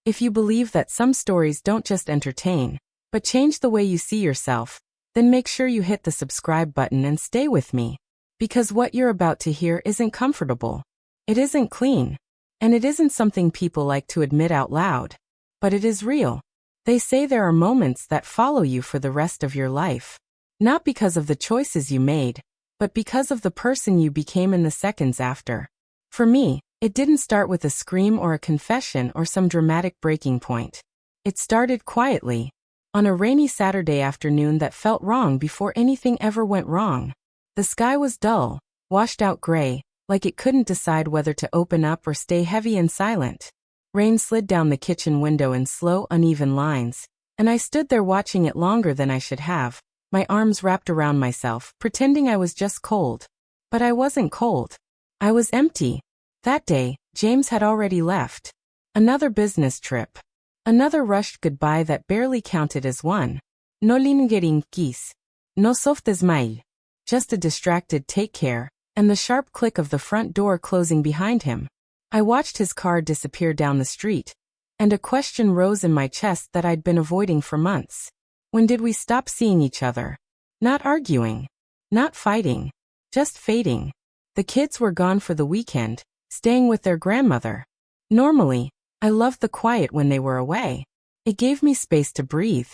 If you believe that some stories don't just entertain, but change the way you see yourself, then make sure you hit the subscribe button and stay with me. Because what you're about to hear isn't comfortable. It isn't clean. And it isn't something people like to admit out loud. But it is real. They say there are moments that follow you for the rest of your life. Not because of the choices you made, but because of the person you became in the seconds after. For me, it didn't start with a scream or a confession or some dramatic breaking point. It started quietly, on a rainy Saturday afternoon that felt wrong before anything ever went wrong. The sky was dull, washed out gray, like it couldn't decide whether to open up or stay heavy and silent. Rain slid down the kitchen window in slow, uneven lines, and I stood there watching it longer than I should have, my arms wrapped around myself, pretending I was just cold. But I wasn't cold. I was empty. That day, James had already left. Another business trip. Another rushed goodbye that barely counted as one. No lingering kiss. No soft smile. Just a distracted take care, and the sharp click of the front door closing behind him. I watched his car disappear down the street, and a question rose in my chest that I'd been avoiding for months. When did we stop seeing each other? Not arguing. Not fighting. Just fading. The kids were gone for the weekend, staying with their grandmother. Normally, I loved the quiet when they were away. It gave me space to breathe.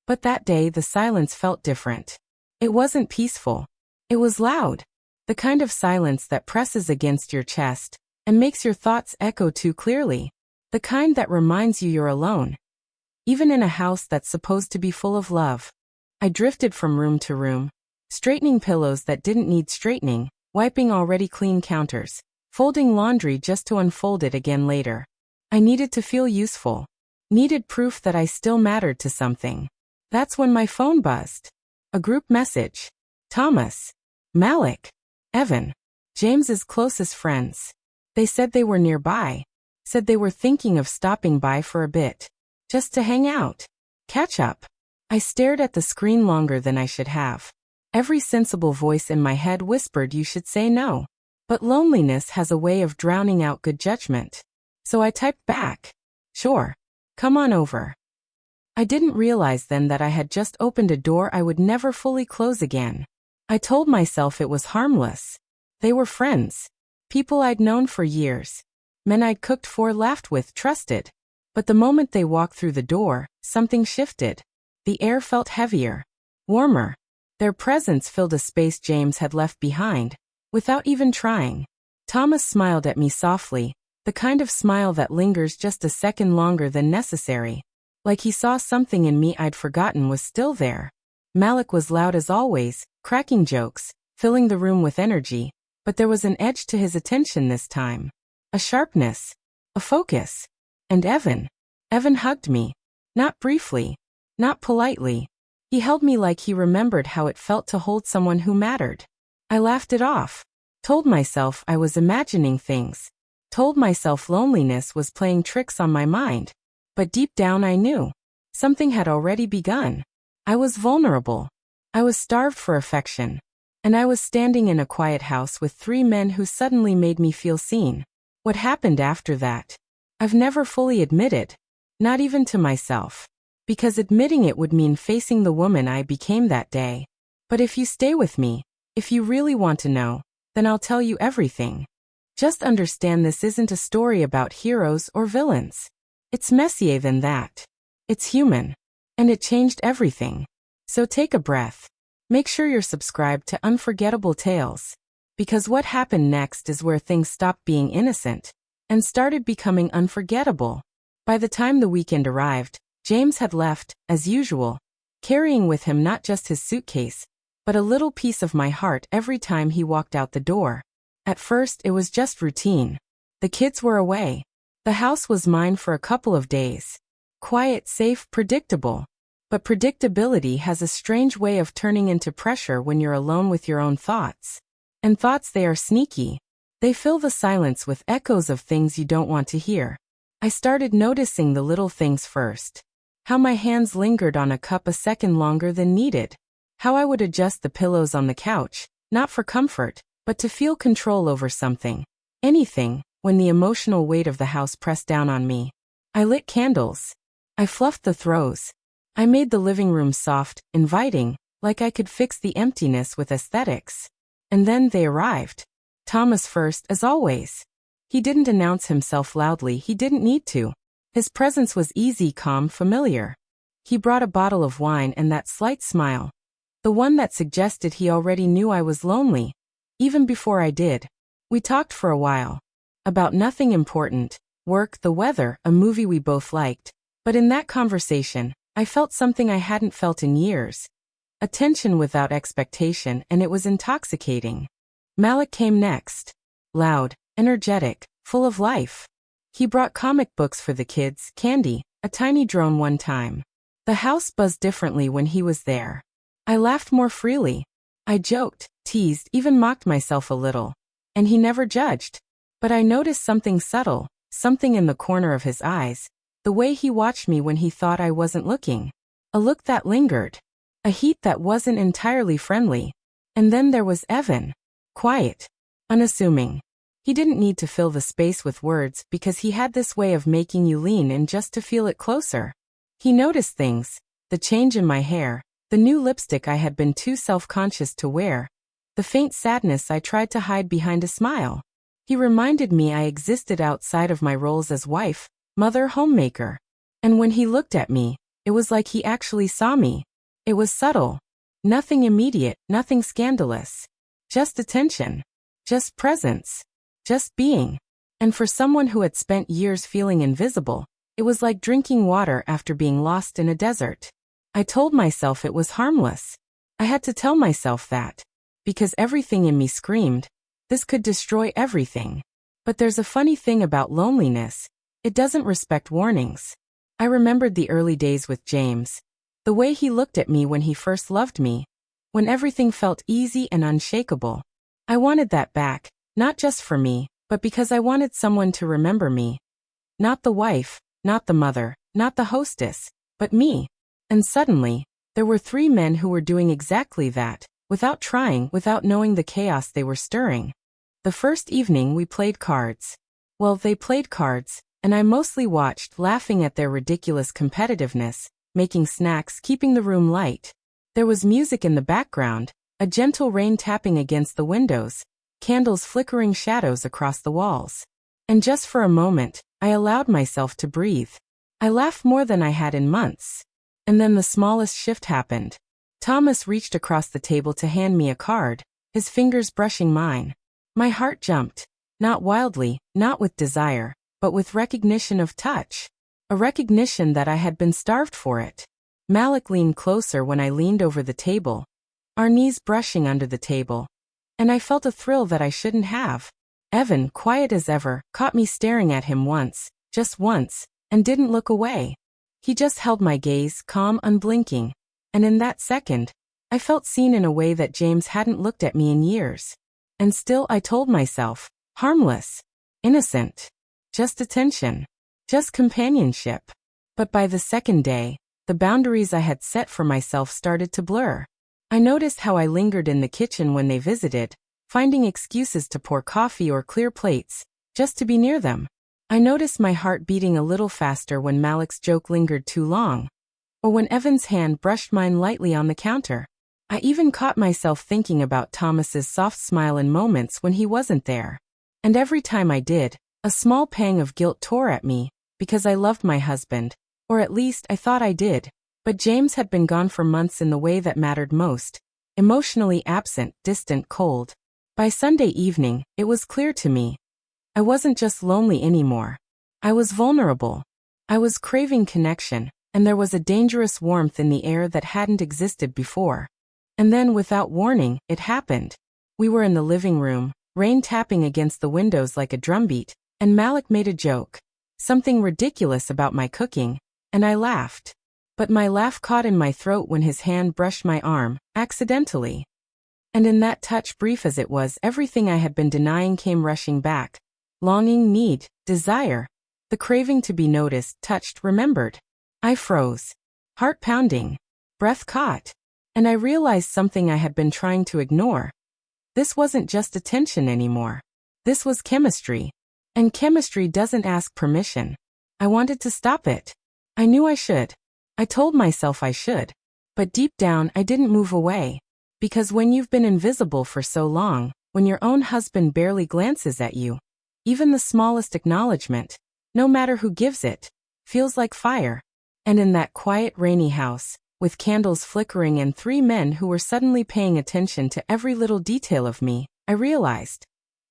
But that day the silence felt different. It wasn't peaceful. It was loud. The kind of silence that presses against your chest and makes your thoughts echo too clearly. The kind that reminds you you're alone. Even in a house that's supposed to be full of love. I drifted from room to room, straightening pillows that didn't need straightening, wiping already clean counters, folding laundry just to unfold it again later. I needed to feel useful. Needed proof that I still mattered to something. That's when my phone buzzed. A group message. Thomas. Malik. Evan. James's closest friends. They said they were nearby. Said they were thinking of stopping by for a bit. Just to hang out. Catch up. I stared at the screen longer than I should have. Every sensible voice in my head whispered you should say no. But loneliness has a way of drowning out good judgment. So I typed back. Sure. Come on over. I didn't realize then that I had just opened a door I would never fully close again. I told myself it was harmless. They were friends. People I'd known for years. Men I'd cooked for, laughed with, trusted. But the moment they walked through the door, something shifted. The air felt heavier. Warmer. Their presence filled a space James had left behind, without even trying. Thomas smiled at me softly, the kind of smile that lingers just a second longer than necessary. Like he saw something in me I'd forgotten was still there. Malik was loud as always, cracking jokes, filling the room with energy, but there was an edge to his attention this time. A sharpness. A focus. And Evan. Evan hugged me. Not briefly. Not politely. He held me like he remembered how it felt to hold someone who mattered. I laughed it off. Told myself I was imagining things. Told myself loneliness was playing tricks on my mind. But deep down I knew. Something had already begun. I was vulnerable. I was starved for affection. And I was standing in a quiet house with 3 men who suddenly made me feel seen. What happened after that? I've never fully admitted. Not even to myself. Because admitting it would mean facing the woman I became that day. But if you stay with me, if you really want to know, then I'll tell you everything. Just understand this isn't a story about heroes or villains. It's messier than that. It's human. And it changed everything. So take a breath. Make sure you're subscribed to Unforgettable Tales. Because what happened next is where things stopped being innocent and started becoming unforgettable. By the time the weekend arrived, James had left, as usual, carrying with him not just his suitcase, but a little piece of my heart every time he walked out the door. At first it was just routine. The kids were away. The house was mine for a couple of days. Quiet, safe, predictable. But predictability has a strange way of turning into pressure when you're alone with your own thoughts. And thoughts, they are sneaky. They fill the silence with echoes of things you don't want to hear. I started noticing the little things first. How my hands lingered on a cup a second longer than needed. How I would adjust the pillows on the couch, not for comfort, but to feel control over something. Anything, when the emotional weight of the house pressed down on me. I lit candles. I fluffed the throws. I made the living room soft, inviting, like I could fix the emptiness with aesthetics. And then they arrived. Thomas first, as always. He didn't announce himself loudly, he didn't need to. His presence was easy, calm, familiar. He brought a bottle of wine and that slight smile. The one that suggested he already knew I was lonely. Even before I did. We talked for a while. About nothing important. Work, the weather, a movie we both liked. But in that conversation, I felt something I hadn't felt in years. Attention without expectation, and it was intoxicating. Malik came next. Loud, energetic, full of life. He brought comic books for the kids, candy, a tiny drone one time. The house buzzed differently when he was there. I laughed more freely. I joked, teased, even mocked myself a little. And he never judged. But I noticed something subtle, something in the corner of his eyes, the way he watched me when he thought I wasn't looking. A look that lingered. A heat that wasn't entirely friendly. And then there was Evan. Quiet. Unassuming. He didn't need to fill the space with words because he had this way of making you lean in just to feel it closer. He noticed things. The change in my hair. The new lipstick I had been too self-conscious to wear. The faint sadness I tried to hide behind a smile. He reminded me I existed outside of my roles as wife, mother, homemaker. And when he looked at me, it was like he actually saw me. It was subtle. Nothing immediate, nothing scandalous. Just attention. Just presence. Just being. And for someone who had spent years feeling invisible, it was like drinking water after being lost in a desert. I told myself it was harmless. I had to tell myself that. Because everything in me screamed, this could destroy everything. But there's a funny thing about loneliness. It doesn't respect warnings. I remembered the early days with James. The way he looked at me when he first loved me. When everything felt easy and unshakable. I wanted that back, not just for me, but because I wanted someone to remember me. Not the wife, not the mother, not the hostess, but me. And suddenly, there were 3 men who were doing exactly that, without trying, without knowing the chaos they were stirring. The first evening we played cards. Well, they played cards, and I mostly watched, laughing at their ridiculous competitiveness, making snacks, keeping the room light. There was music in the background, a gentle rain tapping against the windows, candles flickering shadows across the walls. And just for a moment, I allowed myself to breathe. I laughed more than I had in months. And then the smallest shift happened. Thomas reached across the table to hand me a card, his fingers brushing mine. My heart jumped, not wildly, not with desire, but with recognition of touch. A recognition that I had been starved for it. Malik leaned closer when I leaned over the table, our knees brushing under the table. And I felt a thrill that I shouldn't have. Evan, quiet as ever, caught me staring at him once, just once, and didn't look away. He just held my gaze, calm, unblinking. And in that second, I felt seen in a way that James hadn't looked at me in years. And still I told myself, harmless, innocent, just attention, just companionship. But by the second day, the boundaries I had set for myself started to blur. I noticed how I lingered in the kitchen when they visited, finding excuses to pour coffee or clear plates, just to be near them. I noticed my heart beating a little faster when Malik's joke lingered too long. Or when Evan's hand brushed mine lightly on the counter. I even caught myself thinking about Thomas's soft smile in moments when he wasn't there. And every time I did, a small pang of guilt tore at me, because I loved my husband, or at least I thought I did. But James had been gone for months in the way that mattered most. Emotionally absent, distant, cold. By Sunday evening, it was clear to me. I wasn't just lonely anymore. I was vulnerable. I was craving connection, and there was a dangerous warmth in the air that hadn't existed before. And then, without warning, it happened. We were in the living room, rain tapping against the windows like a drumbeat, and Malik made a joke. Something ridiculous about my cooking, and I laughed. But my laugh caught in my throat when his hand brushed my arm, accidentally. And in that touch, brief as it was, everything I had been denying came rushing back. Longing, need, desire. The craving to be noticed, touched, remembered. I froze. Heart pounding. Breath caught. And I realized something I had been trying to ignore. This wasn't just attention anymore. This was chemistry. And chemistry doesn't ask permission. I wanted to stop it. I knew I should. I told myself I should. But deep down, I didn't move away. Because when you've been invisible for so long, when your own husband barely glances at you, even the smallest acknowledgement, no matter who gives it, feels like fire. And in that quiet, rainy house, with candles flickering and 3 men who were suddenly paying attention to every little detail of me, I realized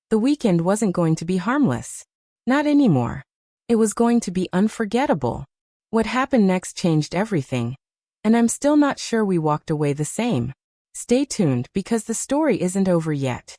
the weekend wasn't going to be harmless. Not anymore. It was going to be unforgettable. What happened next changed everything. And I'm still not sure we walked away the same. Stay tuned because the story isn't over yet.